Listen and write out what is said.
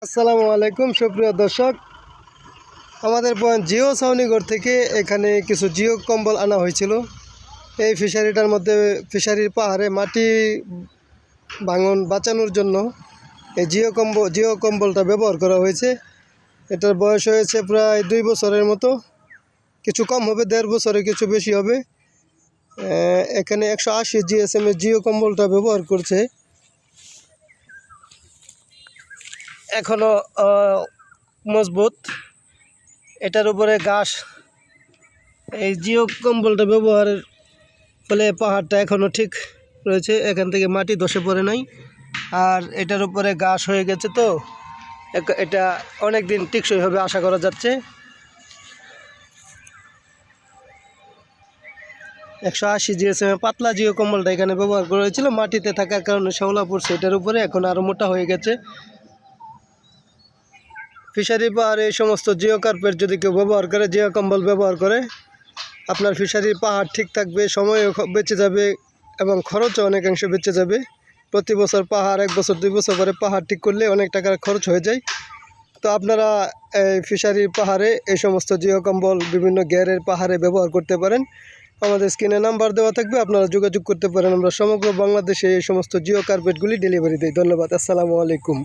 আসসালামু আলাইকুম সুপ্রিয় দর্শক, আমাদের পয়েন্ট জিও ছাউনিঘর থেকে এখানে কিছু জিও কম্বল আনা হয়েছিল। এই ফিশারিটার মধ্যে ফিশারির পাহাড়ে মাটি ভাঙন বাঁচানোর জন্য এই জিও কম্বলটা ব্যবহার করা হয়েছে। এটার বয়স হয়েছে প্রায় 2 বছরের মতো, কিছু কম হবে, 1.5 বছরে কিছু বেশি হবে। এখানে 180 GSM এর জিও কম্বলটা ব্যবহার করছে। এখনও মজবুত, এটার উপরে ঘাস, এই জিও কম্বলটা ব্যবহারের ফলে পাহাড়টা এখনও ঠিক রয়েছে, এখান থেকে মাটি ধসে পড়ে নাই। আর এটার উপরে ঘাস হয়ে গেছে, তো এটা অনেক দিন টেকসই হবে আশা করা যাচ্ছে। 180 GSM পাতলা জিও কম্বলটা এখানে ব্যবহার করা হয়েছিল। মাটিতে থাকার কারণে শ্যাওলা পড়ছে এটার উপরে, এখন আরও মোটা হয়ে গেছে। ফিশারি পাহাড়ে এই সমস্ত জিও কার্পেট যদি কেউ ব্যবহার করে, জিও কম্বল ব্যবহার করে, আপনার ফিশারির পাহাড় ঠিক থাকবে, সময়ও বেঁচে যাবে এবং খরচও অনেকাংশ বেঁচে যাবে। প্রতি বছর পাহাড় 1 বছর 2 বছর পরে পাহাড় ঠিক করলে অনেক টাকার খরচ হয়ে যায়। তো আপনারা এই ফিশারির পাহাড়ে এই সমস্ত জিও কম্বল বিভিন্ন গিয়ারের পাহাড়ে ব্যবহার করতে পারেন। আমাদের স্ক্রিনে নাম্বার দেওয়া থাকবে, আপনারা যোগাযোগ করতে পারেন। আমরা সমগ্র বাংলাদেশে এই সমস্ত জিও কার্পেটগুলি ডেলিভারি দিই। ধন্যবাদ। আসসালামু আলাইকুম।